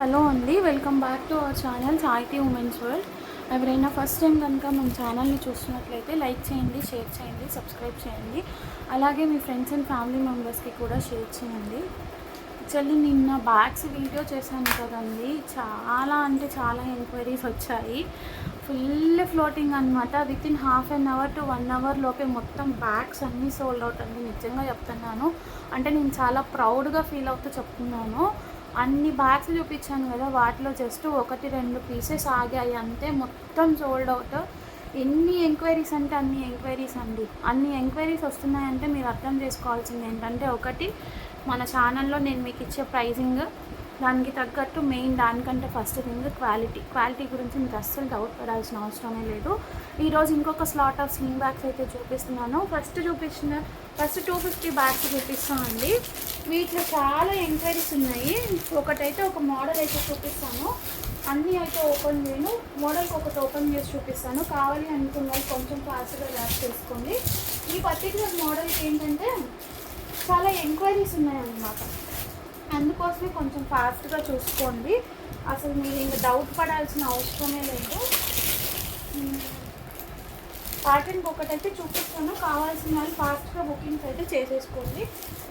Hello అండి, welcome back to our channel సాహితీ women's world. ఎవరైనా ఫస్ట్ టైం కనుక మన ఛానల్ని చూస్తున్నట్లయితే లైక్ చేయండి, షేర్ చేయండి, సబ్స్క్రైబ్ చేయండి. అలాగే మీ ఫ్రెండ్స్ అండ్ ఫ్యామిలీ మెంబర్స్కి కూడా షేర్ చేయండి. యాక్చువల్లీ నిన్న బ్యాగ్స్ వీడియో చేశాను కదండి, చాలా అంటే చాలా ఎంక్వైరీస్ వచ్చాయి. ఫుల్ ఫ్లోటింగ్ అనమాట. Within half an hour to 1 hour లోపే మొత్తం బ్యాగ్స్ అన్నీ సోల్డ్ అవుట్ అండి. నిజంగా చెప్తున్నాను, అంటే నేను చాలా ప్రౌడ్గా ఫీల్ అవుతూ చెప్తున్నాను. అన్ని బ్యాగ్స్ చూపించాను కదా, వాటిలో జస్ట్ 1-2 పీసెస్ ఆగాయి అంతే, మొత్తం సోల్డ్ అవుట్. ఎన్ని ఎంక్వైరీస్ అంటే అన్ని ఎంక్వైరీస్ అండి. అన్ని ఎంక్వైరీస్ వస్తున్నాయంటే మీరు అర్థం చేసుకోవాల్సింది ఏంటంటే, ఒకటి మన ఛానల్లో నేను మీకు ఇచ్చే ప్రైజింగ్, దానికి తగ్గట్టు మెయిన్ దానికంటే ఫస్ట్ థింగ్ క్వాలిటీ గురించి మీకు అస్సలు డౌట్ పడాల్సిన అవసరమే లేదు. ఈరోజు ఇంకొక స్లాట్ ఆఫ్ స్లింగ్ బ్యాగ్స్ అయితే చూపిస్తున్నాను. ఫస్ట్ 250 బ్యాగ్స్ చూపిస్తామండి. వీటిలో చాలా ఎంక్వైరీస్ ఉన్నాయి. ఒకటైతే ఒక మోడల్ అయితే చూపిస్తాను, అన్నీ అయితే ఓపెన్ చేయను. మోడల్కి ఒకటి ఓపెన్ చేసి చూపిస్తాను. కావాలి అనుకున్న వాళ్ళు కొంచెం ఫాస్ట్గా ర్యాప్ చేసుకోండి. ఈ పర్టికులర్ మోడల్కి ఏంటంటే చాలా ఎంక్వైరీస్ ఉన్నాయన్నమాట, అందుకోసమే కొంచెం ఫాస్ట్గా చూసుకోండి. అసలు మీరు ఇంకా డౌట్ పడాల్సిన అవసరమే లేదు. ప్యాటర్న్కి ఒకటైతే చూపిస్తాను, కావాల్సిన వాళ్ళు ఫాస్ట్గా బుకింగ్స్ అయితే చేసేసుకోండి.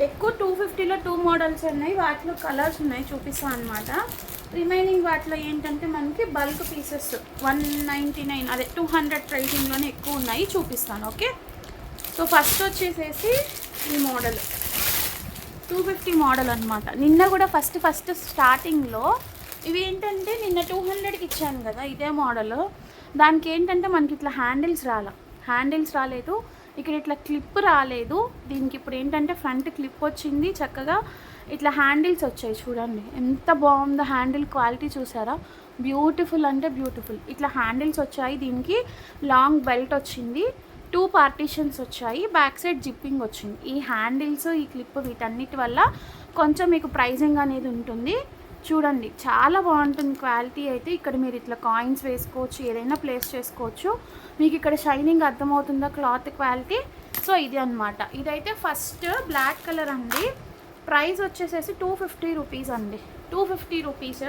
ఎక్కువ 250లో 2 మోడల్స్ ఉన్నాయి, వాటిలో కలర్స్ ఉన్నాయి, చూపిస్తాను అనమాట. రిమైనింగ్ వాటిలో ఏంటంటే మనకి బల్క్ పీసెస్ 199 అదే 200 ప్రైజింగ్లోనే ఎక్కువ ఉన్నాయి, చూపిస్తాను. ఓకే, సో ఫస్ట్ వచ్చేసేసి ఈ మోడల్ 250 మోడల్ అనమాట. నిన్న కూడా ఫస్ట్ స్టార్టింగ్లో ఇవి ఏంటంటే నిన్న 200కి ఇచ్చాను కదా ఇదే మోడల్. దానికి ఏంటంటే మనకి ఇట్లా హ్యాండిల్స్ రాలేదు, ఇక్కడ ఇట్లా క్లిప్ రాలేదు. దీనికి ఇప్పుడు ఏంటంటే ఫ్రంట్ క్లిప్ వచ్చింది, చక్కగా ఇట్లా హ్యాండిల్స్ వచ్చాయి. చూడండి ఎంత బాగుందో, హ్యాండిల్ క్వాలిటీ చూసారా, బ్యూటిఫుల్ అంటే బ్యూటిఫుల్. ఇట్లా హ్యాండిల్స్ వచ్చాయి, దీనికి లాంగ్ బెల్ట్ వచ్చింది, 2 పార్టీషన్స్ వచ్చాయి, బ్యాక్ సైడ్ జిప్పింగ్ వచ్చింది. ఈ హ్యాండిల్స్, ఈ క్లిప్, వీటన్నిటి వల్ల కొంచెం మీకు ప్రైజింగ్ అనేది ఉంటుంది. చూడండి చాలా బాగుంటుంది క్వాలిటీ అయితే. ఇక్కడ మీరు ఇట్లా కాయిన్స్ వేసుకోవచ్చు, ఏదైనా ప్లేస్ చేసుకోవచ్చు. మీకు ఇక్కడ షైనింగ్ అర్థమవుతుందా క్లాత్ క్వాలిటీ. సో ఇది అనమాట. ఇదైతే ఫస్ట్ బ్లాక్ కలర్ అండి. ప్రైస్ వచ్చేసేసి 250 రూపీస్ అండి, 250 రూపీస్.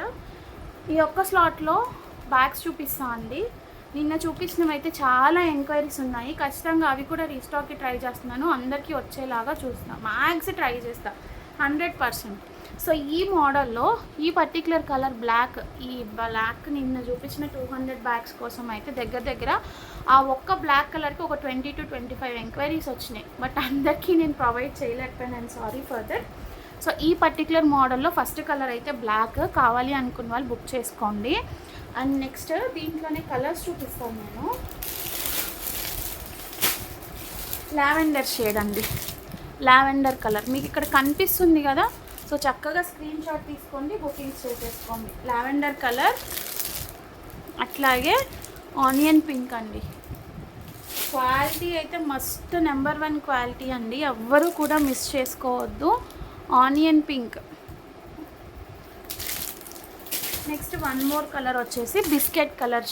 ఈ ఒక్క స్లాట్లో బ్యాగ్స్ చూపిస్తాను అండి. నిన్న చూపించినవి అయితే చాలా ఎంక్వైరీస్ ఉన్నాయి, ఖచ్చితంగా అవి కూడా రీస్టాక్కి ట్రై చేస్తున్నాను. అందరికీ వచ్చేలాగా చూస్తున్నాను, మ్యాక్స్ ట్రై చేస్తాను 100%. సో ఈ మోడల్లో ఈ పర్టికులర్ కలర్ బ్లాక్, ఈ బ్లాక్ నిన్న చూపించిన 200 బ్యాగ్స్ కోసం అయితే దగ్గర ఆ ఒక్క బ్లాక్ కలర్కి ఒక 20 to 25 ఎంక్వైరీస్ వచ్చినాయి. బట్ అందరికీ నేను ప్రొవైడ్ చేయలేకపోయాను, సారీ ఫర్ దట్. సో ఈ పర్టికులర్ మోడల్లో ఫస్ట్ కలర్ అయితే బ్లాక్, కావాలి అనుకున్న వాళ్ళు బుక్ చేసుకోండి. అండ్ నెక్స్ట్ దీంట్లోనే కలర్స్ చూపిస్తాను నేను. లావెండర్ షేడ్ అండి, లావెండర్ కలర్ మీకు ఇక్కడ కనిపిస్తుంది కదా. సో చక్కగా స్క్రీన్ షాట్ తీసుకోండి, బుకింగ్స్ చేసేసుకోండి. లావెండర్ కలర్, అట్లాగే ఆనియన్ పింక్ అండి. క్వాలిటీ అయితే మస్ట్ నెంబర్ 1 క్వాలిటీ అండి, ఎవ్వరూ కూడా మిస్ చేసుకోవద్దు. Onion pink. Next 1 more colour వచ్చేసి బిస్కెట్ కలర్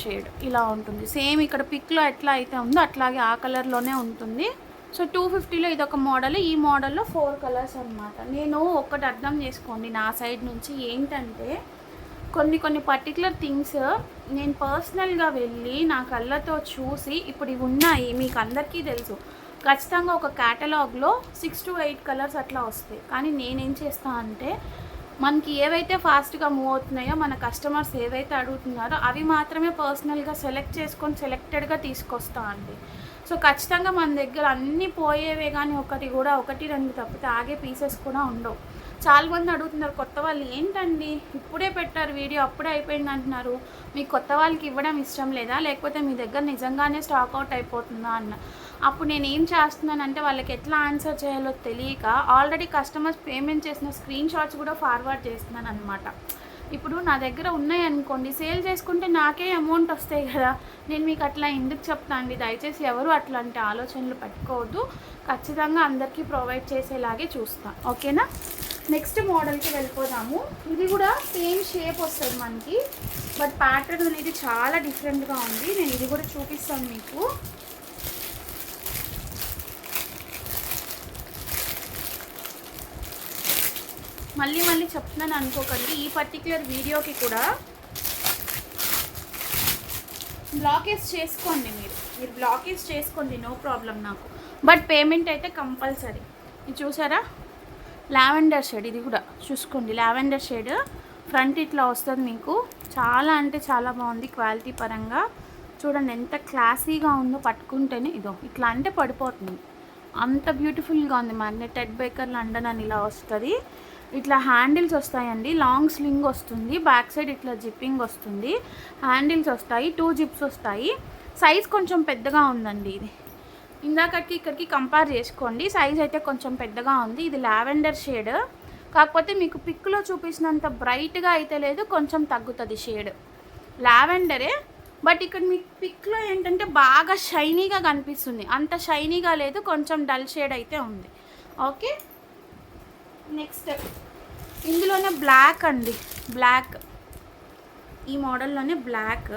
షేడ్ ఇలా ఉంటుంది. సేమ్ ఇక్కడ పిక్లో ఎట్లా అయితే ఉందో అట్లాగే ఆ కలర్లోనే ఉంటుంది. సో 250లో ఇదొక మోడల్, ఈ మోడల్లో 4 కలర్స్ అనమాట. నేను ఒకటి అర్థం చేసుకోండి నా సైడ్ నుంచి ఏంటంటే, కొన్ని పర్టికులర్ థింగ్స్ నేను పర్సనల్గా వెళ్ళి నా కళ్ళతో చూసి ఇప్పుడు ఇవి ఉన్నాయి, మీకు అందరికీ తెలుసు. ఖచ్చితంగా ఒక క్యాటలాగ్లో 6 to 8 కలర్స్ అట్లా వస్తాయి. కానీ నేనేం చేస్తాను అంటే, మనకి ఏవైతే ఫాస్ట్గా మూవ్ అవుతున్నాయో, మన కస్టమర్స్ ఏవైతే అడుగుతున్నారో అవి మాత్రమే పర్సనల్గా సెలెక్టెడ్గా తీసుకొస్తా అండి. సో ఖచ్చితంగా మన దగ్గర అన్నీ పోయేవే, కానీ 1-2 తప్పితే ఆగే పీసెస్ కూడా ఉండవు. చాలామంది అడుగుతున్నారు కొత్త వాళ్ళు, ఏంటండి ఇప్పుడే పెట్టారు వీడియో అప్పుడే అయిపోయింది అంటున్నారు, మీకు కొత్త వాళ్ళకి ఇవ్వడం ఇష్టం లేదా, లేకపోతే మీ దగ్గర నిజంగానే స్టాక్ అవుట్ అయిపోతుందా అన్న. అప్పుడు నేను ఏం చేస్తున్నానంటే, వాళ్ళకి ఎట్లా ఆన్సర్ చేయాలో తెలియక ఆల్రెడీ కస్టమర్స్ పేమెంట్ చేసిన స్క్రీన్ షాట్స్ కూడా ఫార్వర్డ్ చేస్తున్నాను అనమాట. ఇప్పుడు నా దగ్గర ఉన్నాయి అనుకోండి, సేల్ చేసుకుంటే నాకే అమౌంట్ వస్తాయి కదా, నేను మీకు అట్లా ఎందుకు చెప్తా అండి. దయచేసి ఎవరు అట్లాంటి ఆలోచనలు పెట్టుకోవద్దు, ఖచ్చితంగా అందరికీ ప్రొవైడ్ చేసేలాగే చూస్తాను. ఓకేనా, నెక్స్ట్ మోడల్కి వెళ్ళిపోదాము. ఇది కూడా సేమ్ షేప్ వస్తుంది మనకి, బట్ ప్యాటర్న్ అనేది చాలా డిఫరెంట్గా ఉంది. నేను ఇది కూడా చూపిస్తాను మీకు. మళ్ళీ మళ్ళీ చెప్తున్నాను అనుకోకండి, ఈ పర్టిక్యులర్ వీడియోకి కూడా బ్లాకేజ్ చేసుకోండి, మీరు బ్లాకేజ్ చేసుకోండి, నో ప్రాబ్లం నాకు. బట్ పేమెంట్ అయితే కంపల్సరీ. ఇది చూసారా లావెండర్ షేడ్, ఇది కూడా చూసుకోండి లావెండర్ షేడ్. ఫ్రంట్ ఇట్లా వస్తుంది మీకు. చాలా అంటే చాలా బాగుంది క్వాలిటీ పరంగా. చూడండి ఎంత క్లాసీగా ఉందో, పట్టుకుంటేనే ఇదో ఇట్లా అంటే పడిపోతుంది, అంత బ్యూటిఫుల్గా ఉంది. మ్యాగ్నెటెడ్ బేకర్ లండన్ అని ఇలా వస్తుంది. ఇట్లా హ్యాండిల్స్ వస్తాయండి, లాంగ్ స్లింగ్ వస్తుంది, బ్యాక్ సైడ్ ఇట్లా జిప్పింగ్ వస్తుంది, హ్యాండిల్స్ వస్తాయి, 2 జిప్స్ వస్తాయి. సైజ్ కొంచెం పెద్దగా ఉందండి ఇది, ఇందాకకి ఇక్కడికి కంపేర్ చేసుకోండి, సైజ్ అయితే కొంచెం పెద్దగా ఉంది. ఇది లావెండర్ షేడ్, కాకపోతే మీకు పిక్లో చూపించినంత బ్రైట్గా అయితే లేదు, కొంచెం తగ్గుతుంది షేడ్. లావెండరే, బట్ ఇక్కడ మీకు పిక్లో ఏంటంటే బాగా షైనీగా కనిపిస్తుంది, అంత షైనీగా లేదు, కొంచెం డల్ షేడ్ అయితే ఉంది. ఓకే, నెక్స్ట్ ఇందులోనే బ్లాక్ అండి, బ్లాక్, ఈ మోడల్లోనే బ్లాక్.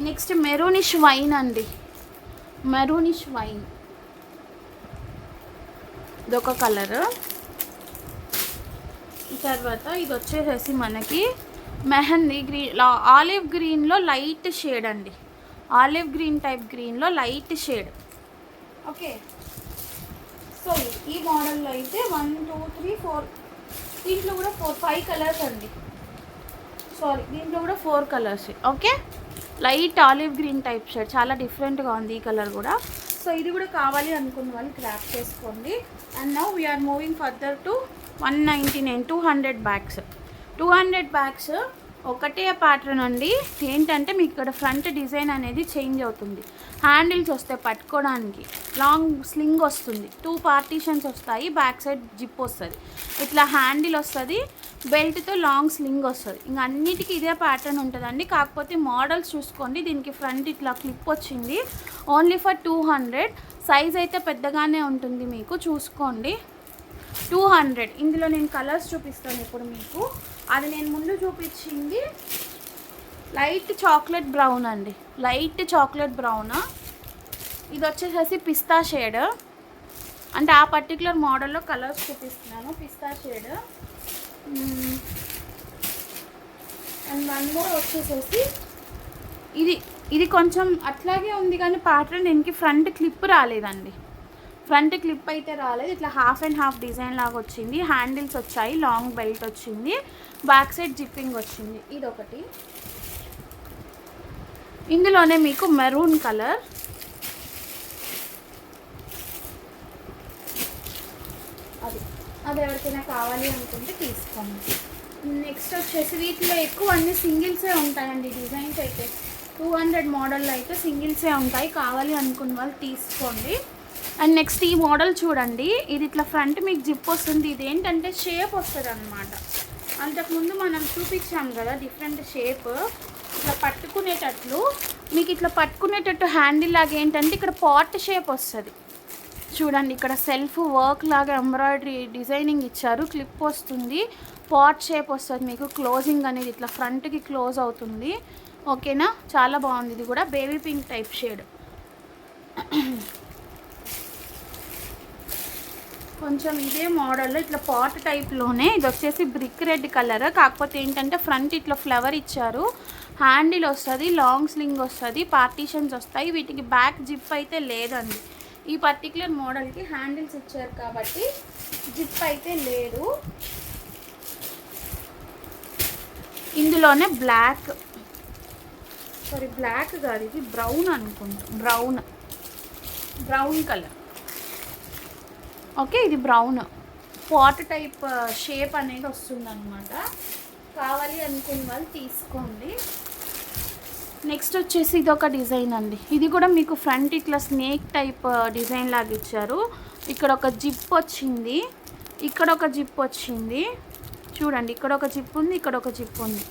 నెక్స్ట్ మెరూనిష్ వైన్ అండి, మెరూనిష్ వైన్ ఇదొక కలర్. తర్వాత ఇది వచ్చేసేసి మనకి మెహందీ గ్రీన్, ఆలివ్ గ్రీన్లో లైట్ షేడ్ అండి, ఆలివ్ గ్రీన్ టైప్ గ్రీన్లో లైట్ షేడ్. ఓకే, సో ఈ మోడల్లో అయితే 1 2 3 4, దీంట్లో కూడా 5 కలర్స్ అండి, సారీ దీంట్లో కూడా 4 colours. Okay, light olive green type shade, చాలా డిఫరెంట్గా ఉంది ఈ కలర్ కూడా. సో ఇది కూడా కావాలి అనుకున్న వాళ్ళు గ్రాప్ చేసుకోండి. And now we are moving further to 199, 200 bags. 200 bags ఒకటే ప్యాటర్న్ అండి. ఏంటంటే మీకు ఇక్కడ ఫ్రంట్ డిజైన్ అనేది చేంజ్ అవుతుంది, హ్యాండిల్స్ వస్తాయి పట్టుకోవడానికి, లాంగ్ స్లింగ్ వస్తుంది, 2 పార్టీషన్స్ వస్తాయి, బ్యాక్ సైడ్ జిప్ వస్తుంది, ఇట్లా హ్యాండిల్ వస్తుంది, బెల్ట్తో లాంగ్ స్లింగ్ వస్తుంది. ఇంకా అన్నిటికీ ఇదే ప్యాటర్న్ ఉంటుందండి. కాకపోతే మోడల్స్ చూసుకోండి, దీనికి ఫ్రంట్ ఇట్లా క్లిప్ వచ్చింది, ఓన్లీ ఫర్ 200. సైజ్ అయితే పెద్దగానే ఉంటుంది మీకు, చూసుకోండి 200. ఇందులో నేను కలర్స్ చూపిస్తాను ఇప్పుడు మీకు. అది నేను ముందు చూపించింది లైట్ చాక్లెట్ బ్రౌన్ అండి, లైట్ చాక్లెట్ బ్రౌన్. ఇది వచ్చేసేసి పిస్తా షేడ్, అంటే ఆ పర్టికులర్ మోడల్లో కలర్స్ చూపిస్తున్నాను, పిస్తా షేడ్. అండ్ 1 మోర్ వచ్చేసేసి ఇది కొంచెం అట్లాగే ఉంది కానీ ప్యాటర్న్ దీనికి ఫ్రంట్ క్లిప్ రాలేదండి, ఫ్రంట్ క్లిప్ అయితే రాలేదు, ఇట్లా హాఫ్ అండ్ హాఫ్ డిజైన్ లాగా వచ్చింది, హ్యాండిల్స్ వచ్చాయి, లాంగ్ బెల్ట్ వచ్చింది, బ్యాక్ సైడ్ జిప్పింగ్ వచ్చింది. ఇదొకటి. ఇందులోనే మీకు మెరూన్ కలర్, అది ఎవరికైనా కావాలి అనుకుంటే తీసుకోండి. నెక్స్ట్ వచ్చేసి వీటిలో ఎక్కువ అన్ని సింగిల్సే ఉంటాయండి, డిజైన్స్ అయితే 200 మోడల్లో అయితే సింగిల్సే ఉంటాయి, కావాలి అనుకున్న వాళ్ళు తీసుకోండి. అండ్ నెక్స్ట్ ఈ మోడల్ చూడండి, ఇది ఇట్లా ఫ్రంట్ మీకు జిప్ వస్తుంది, ఇది ఏంటంటే షేప్ వస్తుంది అనమాట. అంతకుముందు మనం చూపించాం కదా డిఫరెంట్ షేప్, ఇట్లా పట్టుకునేటట్లు, మీకు ఇట్లా పట్టుకునేటట్టు హ్యాండిల్ లాగా ఏంటంటే ఇక్కడ పాట్ షేప్ వస్తుంది చూడండి, ఇక్కడ సెల్ఫ్ వర్క్ లాగా ఎంబ్రాయిడరీ డిజైనింగ్ ఇచ్చారు, క్లిప్ వస్తుంది, పాట్ షేప్ వస్తుంది మీకు, క్లోజింగ్ అనేది ఇట్లా ఫ్రంట్కి క్లోజ్ అవుతుంది. ఓకేనా, చాలా బాగుంది. ఇది కూడా బేబీ పింక్ టైప్ షేడ్, కొంచెం ఇదే మోడల్లో ఇట్లా పాట్ టైప్లోనే. ఇది వచ్చేసి బ్రిక్ రెడ్ కలర్, కాకపోతే ఏంటంటే ఫ్రంట్ ఇట్లా ఫ్లవర్ ఇచ్చారు, హ్యాండిల్ వస్తుంది, లాంగ్ స్లింగ్ వస్తుంది, పార్టీషన్స్ వస్తాయి, వీటికి బ్యాక్ జిప్ అయితే లేదండి. ఈ పర్టికులర్ మోడల్కి హ్యాండిల్స్ ఇచ్చారు కాబట్టి జిప్ అయితే లేదు. ఇందులోనే బ్లాక్, సారీ బ్లాక్ కాదు ఇది బ్రౌన్ అనుకుంటా, బ్రౌన్ కలర్. ఓకే, ఇది బ్రౌన్ పాట్ టైప్ షేప్ అనేది వస్తుందన్నమాట, కావాలి అనుకున్న వాళ్ళు తీసుకోండి. నెక్స్ట్ వచ్చేసి ఇది ఒక డిజైన్ అండి, ఇది కూడా మీకు ఫ్రంట్ ఇట్లా స్నేక్ టైప్ డిజైన్ లాగా ఇచ్చారు, ఇక్కడ ఒక జిప్ వచ్చింది, ఇక్కడ ఒక జిప్ వచ్చింది చూడండి, ఇక్కడ ఒక జిప్ ఉంది, ఇక్కడ ఒక జిప్ ఉంది,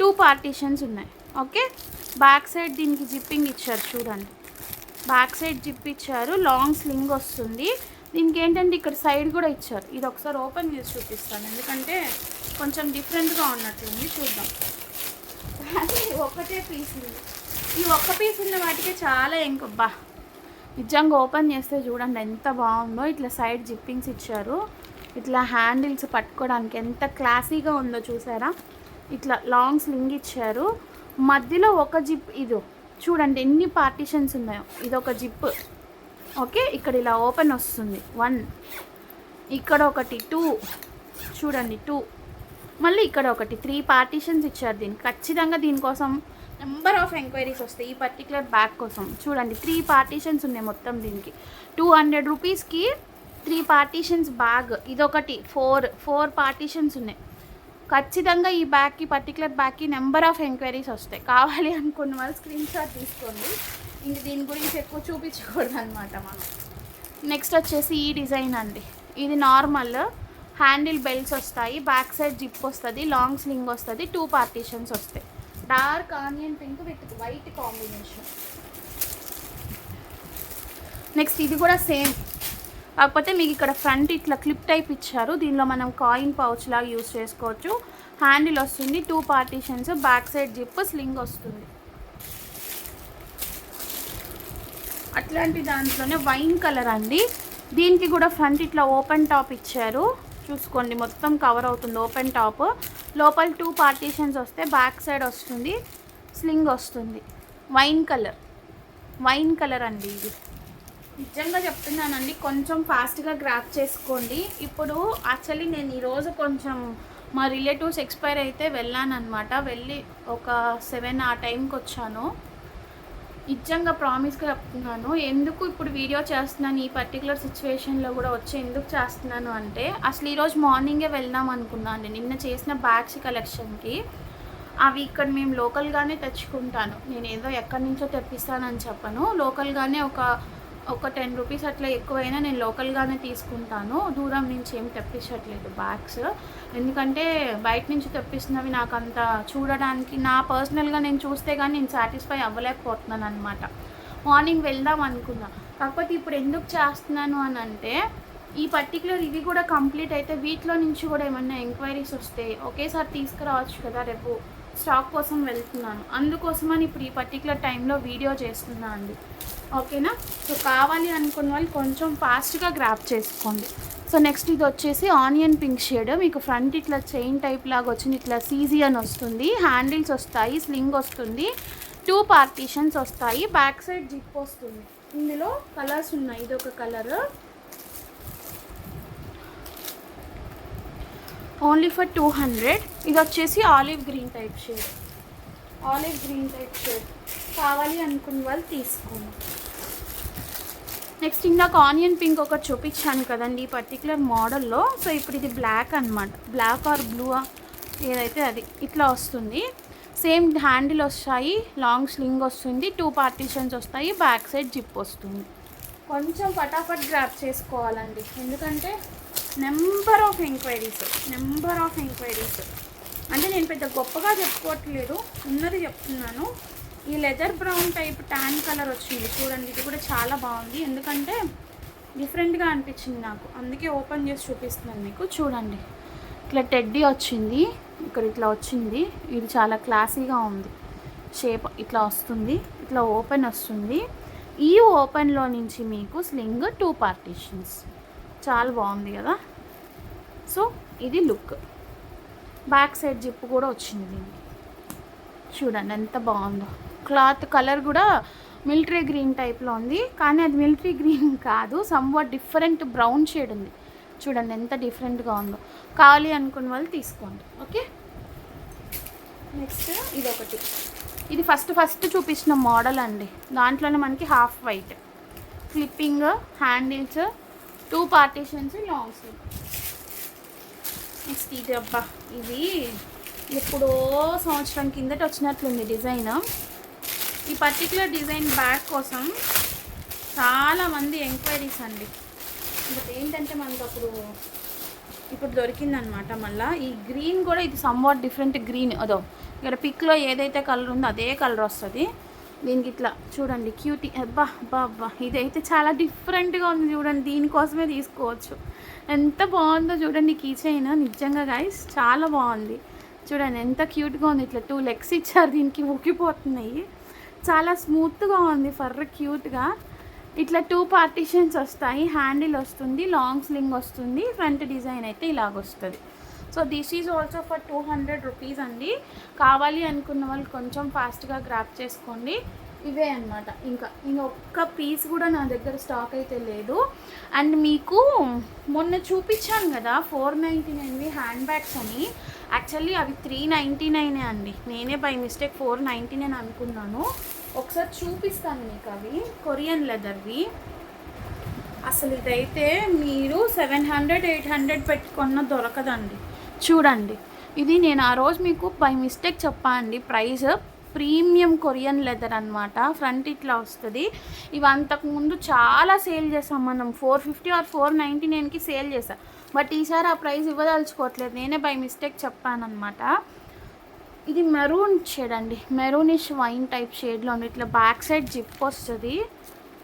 2 పార్టీషన్స్ ఉన్నాయి. ఓకే, బ్యాక్ సైడ్ దీనికి జిప్పింగ్ ఇచ్చారు చూడండి, బ్యాక్ సైడ్ జిప్ ఇచ్చారు, లాంగ్ స్లింగ్ వస్తుంది, దీనికి ఏంటంటే ఇక్కడ సైడ్ కూడా ఇచ్చారు. ఇది ఒకసారి ఓపెన్ చేసి చూపిస్తాను, ఎందుకంటే కొంచెం డిఫరెంట్గా ఉన్నట్లుంది, చూద్దాం. అది ఒకటే పీస్ ఉంది, ఈ ఒక్క పీస్ ఉన్న వాటికే చాలా ఇంకొబ్బా నిజంగా ఓపెన్ చేస్తే చూడండి ఎంత బాగుందో. ఇట్లా సైడ్ జిప్పింగ్స్ ఇచ్చారు, ఇట్లా హ్యాండిల్స్ పట్టుకోవడానికి ఎంత క్లాసీగా ఉందో చూసారా. ఇట్లా లాంగ్ స్లింగ్ ఇచ్చారు, మధ్యలో ఒక జిప్. ఇది చూడండి ఎన్ని పార్టీషన్స్ ఉన్నాయో. ఇది ఒక జిప్, ఓకే. ఇక్కడ ఇలా ఓపెన్ వస్తుంది 1, ఇక్కడ ఒకటి 2, చూడండి 2, మళ్ళీ ఇక్కడ ఒకటి 3 పార్టీషన్స్ ఇచ్చారు. దీనికి ఖచ్చితంగా దీనికోసం నెంబర్ ఆఫ్ ఎంక్వైరీస్ వస్తాయి ఈ పర్టికులర్ బ్యాగ్ కోసం. చూడండి 3 పార్టీషన్స్ ఉన్నాయి మొత్తం. దీనికి 200 రూపీస్కి 3 పార్టీషన్స్ బ్యాగ్. ఇదొకటి 4 పార్టీషన్స్ ఉన్నాయి. ఖచ్చితంగా ఈ బ్యాగ్కి, పర్టికులర్ బ్యాగ్కి నెంబర్ ఆఫ్ ఎంక్వైరీస్ వస్తాయి. కావాలి అనుకున్న వాళ్ళు స్క్రీన్ షాట్ తీసుకోండి. ఇంక దీని గురించి ఎక్కువ చూపించకూడదు అనమాట మనం. నెక్స్ట్ వచ్చేసి ఈ డిజైన్ అండి. ఇది నార్మల్ హ్యాండిల్ బెల్ట్స్ వస్తాయి, బ్యాక్ సైడ్ జిప్ వస్తుంది, లాంగ్ స్లింగ్ వస్తుంది, 2 పార్టీషన్స్ వస్తాయి. Dark onion pink with white combination. Next ఇది కూడా సేమ్, కాకపోతే మీకు ఇక్కడ ఫ్రంట్ ఇట్లా క్లిప్ టైప్ ఇచ్చారు. దీనిలో మనం కాయిన్ పౌచ్ లాగా యూజ్ చేసుకోవచ్చు. హ్యాండిల్ వస్తుంది, 2 partitions, back side zip, sling వస్తుంది. అట్లాంటి దాంట్లోనే వైన్ కలర్ అండి. దీనికి కూడా ఫ్రంట్ ఇట్లా ఓపెన్ టాప్ ఇచ్చారు, చూసుకోండి మొత్తం కవర్ అవుతుంది ఓపెన్ టాప్. లోపల 2 పార్టీషన్స్ వస్తే బ్యాక్ సైడ్ వస్తుంది, స్లింగ్ వస్తుంది. వైన్ కలర్ అండి. ఇది నిజంగా చెప్తున్నానండి, కొంచెం ఫాస్ట్గా గ్రాప్ చేసుకోండి. ఇప్పుడు యాక్చువల్లీ నేను ఈరోజు కొంచెం మా రిలేటివ్స్ ఎక్స్పైర్ అయితే వెళ్ళాను అనమాట. వెళ్ళి ఒక 7 ఆ టైంకి వచ్చాను. నిజంగా ప్రామిస్గా చెప్తున్నాను. ఎందుకు ఇప్పుడు వీడియో చేస్తున్నాను ఈ పర్టికులర్ సిచ్యువేషన్లో కూడా వచ్చి ఎందుకు చేస్తున్నాను అంటే, అసలు ఈరోజు మార్నింగే వెళ్దాం అనుకున్నాను. నిన్న చేసిన బ్యాగ్స్ కలెక్షన్కి అవి ఇక్కడ మేము లోకల్గానే తెచ్చుకుంటాను. నేను ఏదో ఎక్కడి నుంచో తెప్పిస్తానని చెప్పను. లోకల్గానే ఒక 10 రూపీస్ అట్లా ఎక్కువైనా నేను లోకల్గానే తీసుకుంటాను. దూరం నుంచి ఏం తెప్పించట్లేదు బ్యాగ్స్. ఎందుకంటే బయట నుంచి తెప్పిస్తున్నవి నాకు అంత చూడడానికి, నా పర్సనల్గా నేను చూస్తే కానీ నేను సాటిస్ఫై అవ్వలేకపోతున్నాను అనమాట. మార్నింగ్ వెళ్దాం అనుకున్నా, కాకపోతే ఇప్పుడు ఎందుకు చేస్తున్నాను అని అంటే, ఈ పర్టికులర్ ఇవి కూడా కంప్లీట్ అయితే వీటిలో నుంచి కూడా ఏమన్నా ఎంక్వైరీస్ వస్తే ఒకేసారి తీసుకురావచ్చు కదా. రేపు స్టాక్ కోసం వెళ్తున్నాను, అందుకోసమని ఇప్పుడు ఈ పర్టికులర్ టైంలో వీడియో చేస్తున్నాను అండి, ఓకేనా. సో కావాలి అనుకున్న వాళ్ళు కొంచెం ఫాస్ట్గా గ్రాప్ చేసుకోండి. సో నెక్స్ట్ ఇది వచ్చేసి ఆనియన్ పింక్ షేడ్. మీకు ఫ్రంట్ ఇట్లా చైన్ టైప్ లాగా వచ్చింది, ఇట్లా సీజీ అని వస్తుంది, హ్యాండిల్స్ వస్తాయి, స్లింగ్ వస్తుంది, 2 పార్టీషన్స్ వస్తాయి, బ్యాక్ సైడ్ జిప్ వస్తుంది. ఇందులో కలర్స్ ఉన్నాయి. ఇది ఒక కలర్, ఓన్లీ ఫర్ 200. ఇది వచ్చేసి ఆలివ్ గ్రీన్ టైప్ షేడ్. కావాలి అనుకున్న వాళ్ళు తీసుకోండి. నెక్స్ట్ ఇందాక ఆనియన్ పింక్ ఒకటి చూపించాను కదండి ఈ పర్టికులర్ మోడల్లో. సో ఇప్పుడు ఇది బ్లాక్ అనమాట, బ్లాక్ ఆర్ బ్లూ ఏదైతే అది ఇట్లా వస్తుంది. సేమ్ హ్యాండిల్ వస్తాయి, లాంగ్ స్లింగ్ వస్తుంది, 2 పార్టీషన్స్ వస్తాయి, బ్యాక్ సైడ్ జిప్ వస్తుంది. కొంచెం ఫటాఫట్ గ్రాప్ చేసుకోవాలండి, ఎందుకంటే నెంబర్ ఆఫ్ ఎంక్వైరీస్. అంటే నేను పెద్ద గొప్పగా చెప్పుకోవట్లేదు, ఉన్నది చెప్తున్నాను. ఈ leather brown type tan colour వచ్చింది చూడండి, ఇది కూడా చాలా బాగుంది. ఎందుకంటే డిఫరెంట్గా అనిపించింది నాకు, అందుకే ఓపెన్ చేసి చూపిస్తున్నాను మీకు. చూడండి ఇట్లా టెడ్డీ వచ్చింది, ఇక్కడ ఇట్లా వచ్చింది. ఇది చాలా క్లాసీగా ఉంది. షేప్ ఇట్లా వస్తుంది, ఇట్లా ఓపెన్ వస్తుంది. ఈ ఓపెన్లో నుంచి మీకు స్లింగ్, 2 పార్టీషన్స్, చాలా బాగుంది కదా. సో ఇది లుక్. బ్యాక్ సైడ్ జిప్ కూడా వచ్చింది దీనికి, చూడండి ఎంత బాగుందో. క్లాత్ కలర్ కూడా మిలిటరీ గ్రీన్ టైప్లో ఉంది, కానీ అది మిలిటరీ గ్రీన్ కాదు, సమ్వాట్ డిఫరెంట్ బ్రౌన్ షేడ్ ఉంది. చూడండి ఎంత డిఫరెంట్గా ఉందో. కావాలి అనుకున్న వాళ్ళు తీసుకోండి, ఓకే. నెక్స్ట్ ఇదొకటి, ఇది ఫస్ట్ చూపించిన మోడల్ అండి. దాంట్లోనే మనకి half white, clipping, handles, 2 partitions, long slew. Next ఇది అబ్బా, ఇది ఎప్పుడో సంవత్సరం కిందట వచ్చినట్లుంది డిజైన్. ఈ పర్టికులర్ డిజైన్ బ్యాగ్ కోసం చాలామంది ఎంక్వైరీస్ అండి. బట్ ఏంటంటే మనకు ఇప్పుడు దొరికిందనమాట. మళ్ళీ ఈ గ్రీన్ కూడా ఇది సమ్వాట్ డిఫరెంట్ గ్రీన్. అదో ఇక్కడ పిక్లో ఏదైతే కలర్ ఉందో అదే కలర్ వస్తుంది దీనికి. ఇట్లా చూడండి క్యూటీ, అబ్బా ఇదైతే చాలా డిఫరెంట్గా ఉంది చూడండి. దీనికోసమే తీసుకోవచ్చు. ఎంత బాగుందో చూడండి కీ చైన్, నిజంగా గైస్ చాలా బాగుంది. చూడండి ఎంత క్యూట్గా ఉంది. ఇట్లా 2 లెగ్స్ ఇచ్చారు దీనికి, ఊగిపోతున్నాయి. చాలా స్మూత్గా ఉంది, ఫర్ క్యూట్గా. ఇట్లా 2 పార్టీషన్స్ వస్తాయి, హ్యాండిల్ వస్తుంది, లాంగ్ స్లింగ్ వస్తుంది, ఫ్రంట్ డిజైన్ అయితే ఇలాగొస్తుంది. So this is also for 200 rupees అండి. కావాలి అనుకున్న వాళ్ళు కొంచెం ఫాస్ట్గా గ్రాప్ చేసుకోండి. ఇవే అనమాట. ఇంకా ఒక్క పీస్ కూడా నా దగ్గర స్టాక్ అయితే లేదు. అండ్ మీకు మొన్న చూపించాను కదా 499 హ్యాండ్ బ్యాగ్స్ అని, యాక్చువల్లీ అవి 399 అండి. నేనే బై మిస్టేక్ 499 అనుకున్నాను. ఒకసారి చూపిస్తాను మీకు. అవి కొరియన్ లెదర్వి. అసలు ఇదైతే మీరు 700 800 పెట్టుకున్న దొరకదండి. చూడండి, ఇది నేను ఆ రోజు మీకు బై మిస్టేక్ చెప్పా అండి ప్రైస్. ప్రీమియం కొరియన్ లెదర్ అనమాట. ఫ్రంట్ ఇట్లా వస్తుంది. ఇవి అంతకుముందు చాలా సేల్ చేసాం మనం, 450 ఆర్ 499కి సేల్ చేసాం. బట్ ఈసారి ఆ ప్రైస్ ఇవ్వదలుచుకోవట్లేదు, నేనే బై మిస్టేక్ చెప్పాను అనమాట. ఇది మెరూన్ షేడ్ అండి, మెరూనిష్ వైన్ టైప్ షేడ్లో ఉంది. ఇట్లా బ్యాక్ సైడ్ జిప్ వస్తుంది,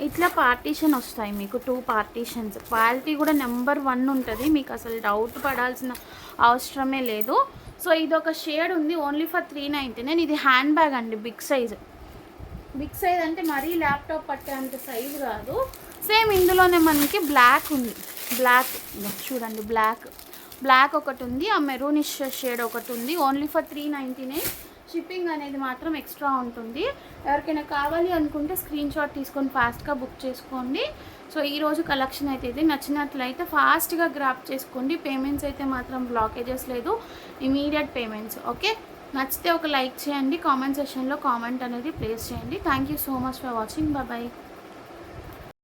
ఇట్లా పార్టీషన్ వస్తాయి మీకు 2 పార్టీషన్స్. క్వాలిటీ కూడా నెంబర్ 1 ఉంటుంది, మీకు అసలు డౌట్ పడాల్సిన అవసరమే లేదు. సో ఇది ఒక షేడ్ ఉంది, ఓన్లీ ఫర్ 399. ఇది హ్యాండ్ బ్యాగ్ అండి, బిగ్ సైజ్ అంటే మరీ ల్యాప్టాప్ పట్టేంత సైజ్ కాదు. సేమ్ ఇందులోనే మనకి బ్లాక్ ఉంది, బ్లాక్ చూడండి, బ్లాక్ ఒకటి ఉంది, ఆ మెరూనిష్ షేడ్ ఒకటి ఉంది. Only for 399. షిప్పింగ్ అనేది మాత్రం ఎక్స్ట్రా ఉంటుంది. ఎవరికైనా కావాలి అనుకుంటే స్క్రీన్ షాట్ తీసుకొని ఫాస్ట్గా బుక్ చేసుకోండి. సో ఈరోజు కలెక్షన్ అయితే ఇది. నచ్చినట్లయితే ఫాస్ట్గా గ్రాప్ చేసుకోండి. పేమెంట్స్ అయితే మాత్రం బ్లాకేజెస్ లేదు, ఇమీడియట్ పేమెంట్స్. ఓకే, నచ్చితే ఒక లైక్ చేయండి, కామెంట్ సెక్షన్లో కామెంట్ అనేది ప్లేస్ చేయండి. Thank you so much for watching. Bye.